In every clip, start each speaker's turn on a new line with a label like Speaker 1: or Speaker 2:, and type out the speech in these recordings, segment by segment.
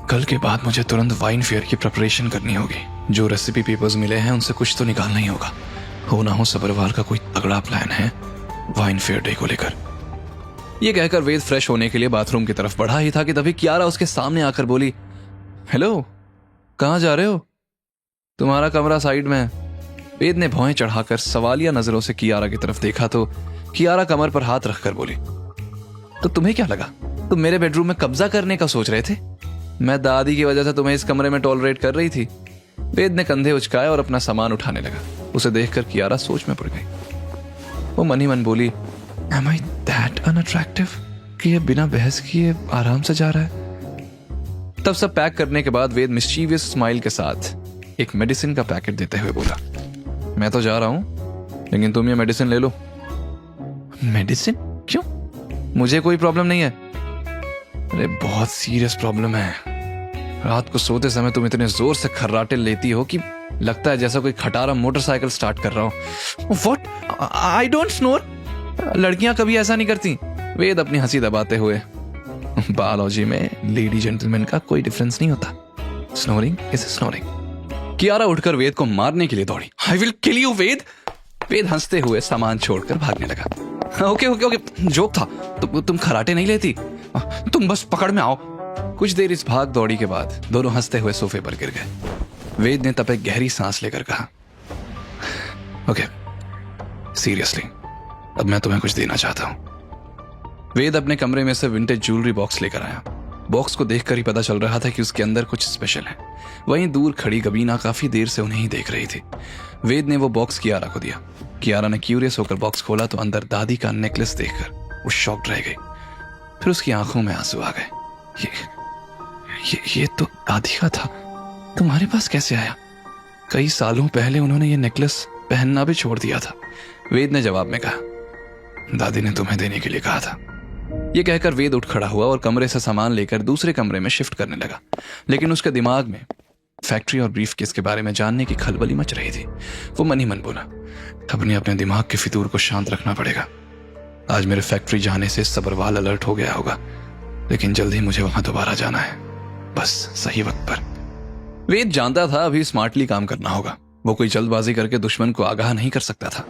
Speaker 1: कल के बाद मुझे तुरंत वाइन फेयर की प्रिपरेशन करनी होगी। जो रेसिपी पेपर्स मिले हैं उनसे कुछ तो निकालना ही होगा। हो ना हो सबरवाल का कोई तगड़ा प्लान है वाइन फेयर डे को लेकर। यह कहकर वेद फ्रेश होने के लिए बाथरूम की तरफ बढ़ा ही था कि तभी कियारा उसके सामने आकर बोली, हेलो, कहाँ जा रहे हो? तुम्हारा कमरा साइड में है। वेद ने भौहें चढ़ाकर सवालिया नजरों से कियारा की तरफ देखा तो कियारा कमर पर हाथ रखकर बोली, तो तुम्हें क्या लगा तुम मेरे बेडरूम में कब्जा करने का सोच रहे थे? मैं दादी की वजह से तुम्हें इस कमरे में टॉलरेट कर रही थी। वेद ने कंधे उचकाए और अपना सामान उठाने लगा। उसे देखकर कियारा सोच में पड़ गई। वो मन ही मन बोली, एम आई दैट अनअट्रैक्टिव कि ये बिना बहस किए आराम से जा रहा है? तब सब पैक करने के बाद वेद मिस्चीवियस स्माइल के साथ एक मेडिसिन का पैकेट देते हुए बोला, मैं तो जा रहा हूं लेकिन तुम ये मेडिसिन ले लो। मेडिसिन? क्यों? मुझे कोई प्रॉब्लम नहीं है। अरे बहुत सीरियस प्रॉब्लम है। रात को सोते समय तुम इतने जोर से खर्राटे लेती हो कि लगता है जैसा कोई खटारा मोटरसाइकिल स्टार्ट कर रहा हो। व्हाट? I don't snore. लड़कियां कभी ऐसा नहीं करती। वेद अपनी हंसी दबाते हुए, बायोलॉजी में लेडी जेंटलमैन का कोई डिफरेंस नहीं होता। Snoring is snoring. कियारा उठकर वेद को मारने के लिए दौड़ी। आई विल किल यू वेद। वेद हंसते हुए सामान छोड़कर भागने लगा। ओके ओके ओके, जोक था। तुम खराटे नहीं लेती, तुम बस पकड़ में आओ। कुछ देर इस भाग दौड़ी के बाद दोनों हंसते हुए सोफे पर गिर गए। वेद ने तब एक गहरी सांस लेकर कहा, ओके सीरियसली, अब मैं तुम्हें कुछ देना चाहता हूं। वेद अपने कमरे में से विंटेज ज्वेलरी बॉक्स लेकर आया। बॉक्स को देखकर ही पता चल रहा था कि उसके अंदर कुछ स्पेशल है। वहीं दूर खड़ी गबीना काफी देर से उन्हें ही देख रही थी। वेद ने वो बॉक्स कियारा को दिया। कियारा ने क्यूरियस होकर बॉक्स खोला तो अंदर दादी का नेकलेस देखकर वो शॉक्ड रह गई। फिर उसकी आंखों में आंसू आ गए। ये तो दादी का था। तुम्हारे पास कैसे आया? कई सालों पहले उन्होंने ये नेकलेस पहनना भी छोड़ दिया था। वेद ने जवाब में कहा, दादी ने तुम्हें देने के लिए कहा था। यह कहकर वेद उठ खड़ा हुआ और कमरे से सामान लेकर दूसरे कमरे में शिफ्ट करने लगा। लेकिन उसके दिमाग में फैक्ट्री और ब्रीफकेस के बारे में जानने की खलबली मच रही थी। वो मन ही मन बोला, अपने दिमाग के फितूर को शांत रखना पड़ेगा। आज मेरे फैक्ट्री जाने से सबरवाल अलर्ट हो गया होगा, लेकिन जल्द ही मुझे वहां दोबारा जाना है, बस सही वक्त पर। वेद जानता था अभी स्मार्टली काम करना होगा। वो कोई जल्दबाजी करके दुश्मन को आगाह नहीं कर सकता था।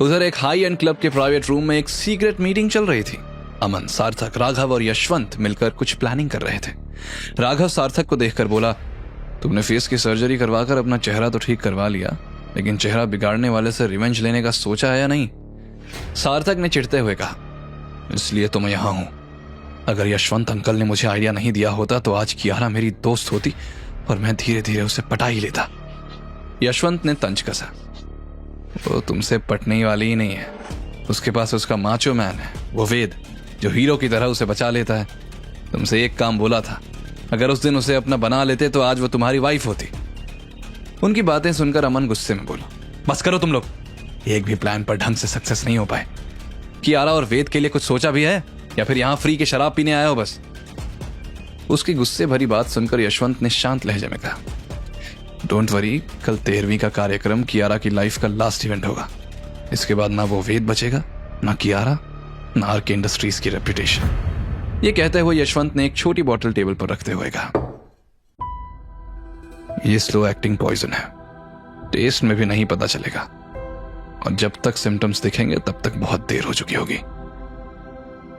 Speaker 1: उधर एक हाई एंड क्लब के प्राइवेट रूम में एक सीक्रेट मीटिंग चल रही थी। अमन, सार्थक, राघव और यशवंत मिलकर कुछ प्लानिंग कर रहे थे। राघव सार्थक को देखकर बोला, तुमने फेस की सर्जरी करवाकर अपना चेहरा तो ठीक करवा लिया, लेकिन चेहरा बिगाड़ने वाले से रिवेंज लेने का सोचा है या नहीं? सार्थक ने चिढ़ते हुए कहा, इसलिए तो मैं यहां हूं। अगर यशवंत अंकल ने मुझे आइडिया नहीं दिया होता तो आज कियारा मेरी दोस्त होती और मैं धीरे धीरे उसे पटा ही लेता। यशवंत ने तंज कसा, वो तुमसे पटने वाली ही नहीं है। उसके पास उसका माचो मैन है, वो वेद, जो हीरो की तरह उसे बचा लेता है। तुमसे एक काम बोला था, अगर उस दिन उसे अपना बना लेते तो आज वो तुम्हारी वाइफ होती। उनकी बातें सुनकर अमन गुस्से में बोला, बस करो तुम लोग, एक भी प्लान पर ढंग से सक्सेस नहीं हो पाए। कियारा और वेद के लिए कुछ सोचा भी है या फिर यहां फ्री के शराब पीने आए हो बस? उसकी गुस्से भरी बात सुनकर यशवंत ने शांत लहजे में कहा, डोंट वरी, कल 13वीं का कार्यक्रम कियारा की लाइफ का लास्ट इवेंट होगा। इसके बाद ना वो वेद बचेगा, ना कियारा, ना आरके इंडस्ट्रीज की रेपुटेशन। ये कहते हुए यशवंत ने एक छोटी बोतल टेबल पर रखते हुए कहा, ये स्लो एक्टिंग पॉइजन है, टेस्ट में भी नहीं पता चलेगा, और जब तक सिम्टम्स दिखेंगे तब तक बहुत देर हो चुकी होगी।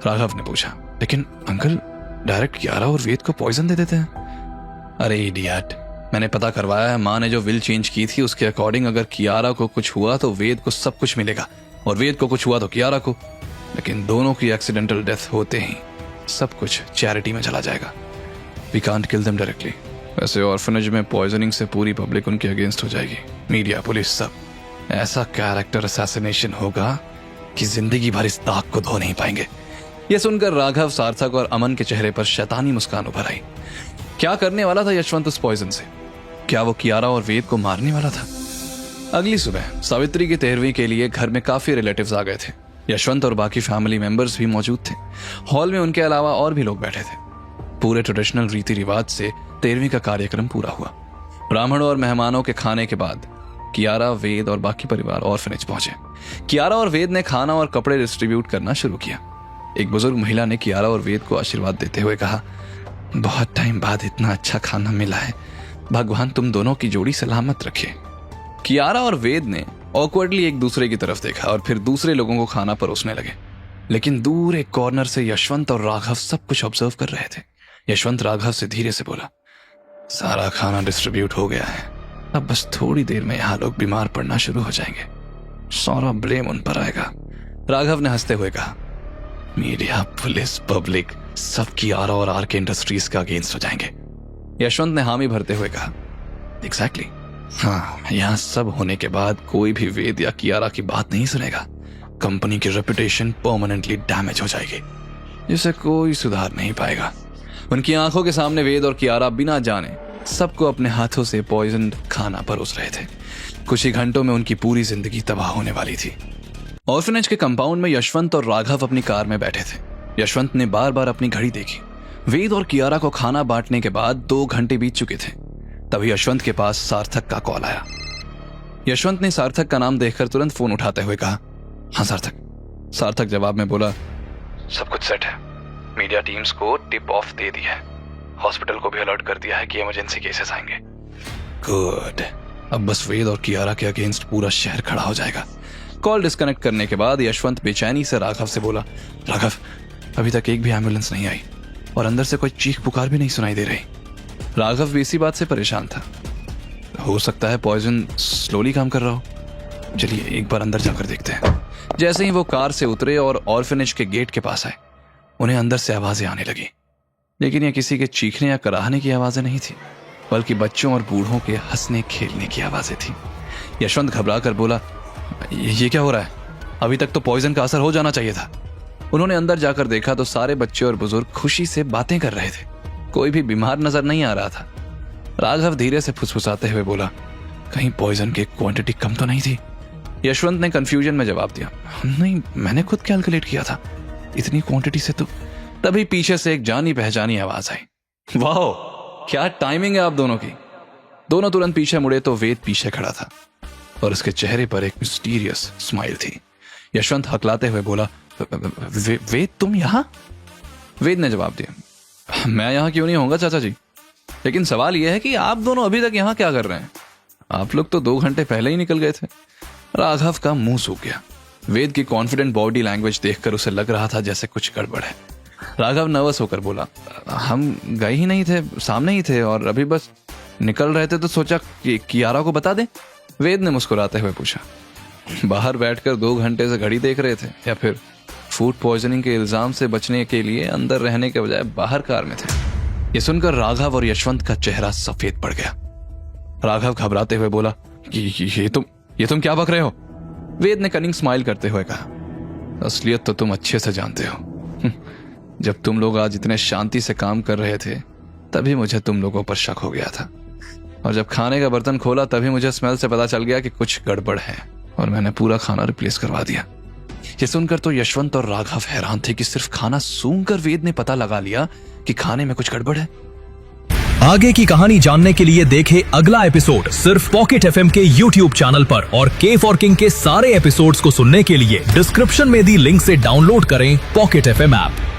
Speaker 1: राघव ने पूछा, लेकिन अंकल डायरेक्ट कियारा और वेद को पॉइजन दे देते हैं? अरे इडियट, मैंने पता करवाया है, माँ ने जो विल चेंज की थी उसके अकॉर्डिंग अगर कियारा को कुछ हुआ तो वेद को सब कुछ मिलेगा, और वेद को कुछ हुआ तो कियारा को। लेकिन दोनों की एक्सीडेंटल डेथ होते ही सब कुछ चैरिटी में चला जाएगा। We can't kill them directly. वैसे ऑर्फनेज में पॉइजनिंग से पूरी पब्लिक उनके अगेंस्ट हो जाएगी, मीडिया, पुलिस, सब। ऐसा कैरेक्टर असैसिनेशन होगा कि जिंदगी भर इस दाग को धो नहीं पाएंगे। यह सुनकर राघव, सार्थक और अमन के चेहरे पर शैतानी मुस्कान उभर आई। क्या करने वाला था यशवंत उस पॉइजन से? क्या वो कियारा और वेद को मारने वाला था? अगली सुबह सावित्री की 13वीं के लिए घर में काफी रिलेटिव्स आ गए थे। यशवंत और बाकी फैमिली मेंबर्स भी मौजूद थे। हॉल में उनके अलावा और भी लोग बैठे थे। पूरे ट्रेडिशनल रीति रिवाज से 13वीं का कार्यक्रम पूरा हुआ। ब्राह्मणों और मेहमानों के खाने के बाद कियारा, वेद और बाकी परिवार ऑर्फनेज पहुंचे। कियारा और वेद ने खाना और कपड़े डिस्ट्रीब्यूट करना शुरू किया। एक बुजुर्ग महिला ने कियारा और वेद को आशीर्वाद देते हुए कहा, बहुत टाइम बाद इतना अच्छा खाना मिला है, भगवान तुम दोनों की जोड़ी सलामत रखे। कियारा और वेद ने ऑकवर्डली एक दूसरे की तरफ देखा और फिर दूसरे लोगों को खाना परोसने लगे। लेकिन दूर एक कॉर्नर से यशवंत और राघव सब कुछ ऑब्जर्व कर रहे थे। यशवंत राघव से धीरे से बोला, सारा खाना डिस्ट्रीब्यूट हो गया है, अब बस थोड़ी देर में यहाँ लोग बीमार पड़ना शुरू हो जाएंगे, सारा ब्लेम उन पर आएगा। राघव ने हंसते हुए कहा, मीडिया, पुलिस, पब्लिक सब कियारा और आर्क इंडस्ट्रीज का अगेंस्ट हो जाएंगे। यशवंत ने हामी भरते हुए कहा, एग्जैक्टली हाँ, यहाँ सब होने के बाद कोई भी वेद या कियारा की बात नहीं सुनेगा। कंपनी की रेपुटेशन परमानेंटली डैमेज हो जाएगी, जिसे कोई सुधार नहीं पाएगा। उनकी आंखों के सामने वेद और कियारा बिना जाने सबको अपने हाथों से पॉइजन्ड खाना परोस रहे थे। कुछ ही घंटों में उनकी पूरी जिंदगी तबाह होने वाली थी। ऑर्फनेज के कंपाउंड में यशवंत और राघव अपनी कार में बैठे थे। यशवंत ने बार बार अपनी घड़ी देखी। वेद और कियारा को खाना बांटने के बाद 2 घंटे बीत चुके थे। तभी यशवंत के पास सार्थक का कॉल आया। यशवंत ने सार्थक का नाम देखकर तुरंत फोन उठाते हुए कहा, हाँ सार्थक। सार्थक जवाब में बोला, सब कुछ सेट है, मीडिया टीम्स को टिप ऑफ दे दी है, हॉस्पिटल को भी अलर्ट कर दिया है कि इमरजेंसी केसेस आएंगे। गुड, अब बस वेद और कियारा के अगेंस्ट पूरा शहर खड़ा हो जाएगा। कॉल डिस्कनेक्ट करने के बाद यशवंत बेचैनी से राघव से बोला, राघव अभी तक एक भी एम्बुलेंस नहीं आई और अंदर से कोई चीख पुकार भी नहीं सुनाई दे रही। राघव भी इसी बात से परेशान था। हो सकता है पॉइजन स्लोली काम कर रहा हो, चलिए एक बार अंदर जाकर देखते हैं। जैसे ही वो कार से उतरे और ऑर्फनेज के गेट के पास आए, उन्हें अंदर से आवाजें आने लगी। लेकिन यह किसी के चीखने या कराहने की आवाजें नहीं थी, बल्कि बच्चों और बूढ़ों के हंसने खेलने की आवाजें थी। यशवंत घबरा कर बोला, ये क्या हो रहा है? अभी तक तो पॉइजन का असर हो जाना चाहिए था। उन्होंने अंदर जाकर देखा तो सारे बच्चे और बुजुर्ग खुशी से बातें कर रहे थे, कोई भी बीमार नजर नहीं आ रहा था। राघव धीरे से फुसफुसाते हुए बोला, कहीं पॉइजन की क्वांटिटी कम तो नहीं थी? यशवंत ने कंफ्यूजन में जवाब दिया, नहीं, मैंने खुद कैलकुलेट किया था, इतनी क्वांटिटी से तो। तभी पीछे से एक जानी पहचानी आवाज आई। वाह, क्या टाइमिंग है आप दोनों की। दोनों तुरंत पीछे मुड़े तो वेद पीछे खड़ा था और उसके चेहरे पर एक मिस्टीरियस स्माइल थी। यशवंत हकलाते हुए बोला, वेद तुम यहां? वेद ने जवाब दिया, मैं यहां क्यों नहीं होऊंगा चाचा जी, लेकिन सवाल यह है कि आप दोनों अभी तक यहां क्या कर रहे हैं? आप लोग तो 2 घंटे पहले ही निकल गए थे। राघव का मुंह सूख गया। वेद की कॉन्फिडेंट बॉडी लैंग्वेज देखकर उसे लग रहा था जैसे कुछ गड़बड़ है। राघव नर्वस होकर बोला, हम गए ही नहीं थे, सामने ही थे और अभी बस निकल रहे थे तो सोचा कि कियारा को बता दें। वेद ने मुस्कुराते हुए पूछा, बाहर बैठकर 2 घंटे से घड़ी देख रहे थे या फिर फूड पॉइजनिंग के इल्जाम से बचने के लिए अंदर रहने के बजाय बाहर कार में थे? ये सुनकर राघव और यशवंत का चेहरा सफेद पड़ गया। राघव घबराते हुए बोला, ये तुम क्या बक रहे हो? वेद ने कनिंग स्माइल करते हुए कहा, असलियत तो तुम अच्छे से जानते हो। जब तुम लोग आज इतने शांति से काम कर रहे थे तभी मुझे तुम लोगों पर शक हो गया था, और जब खाने का बर्तन खोला तभी मुझे स्मेल से पता चल गया कि कुछ गड़बड़ है और मैंने पूरा खाना रिप्लेस करवा दिया। ये सुनकर तो यशवंत और राघव हैरान थे कि सिर्फ खाना सूंघकर वेद ने पता लगा लिया कि खाने में कुछ गड़बड़ है।
Speaker 2: आगे की कहानी जानने के लिए देखें अगला एपिसोड सिर्फ पॉकेट एफएम के YouTube चैनल पर, और के फॉर किंग के सारे एपिसोड्स को सुनने के लिए डिस्क्रिप्शन में दी लिंक से डाउनलोड करें पॉकेट एफएम ऐप।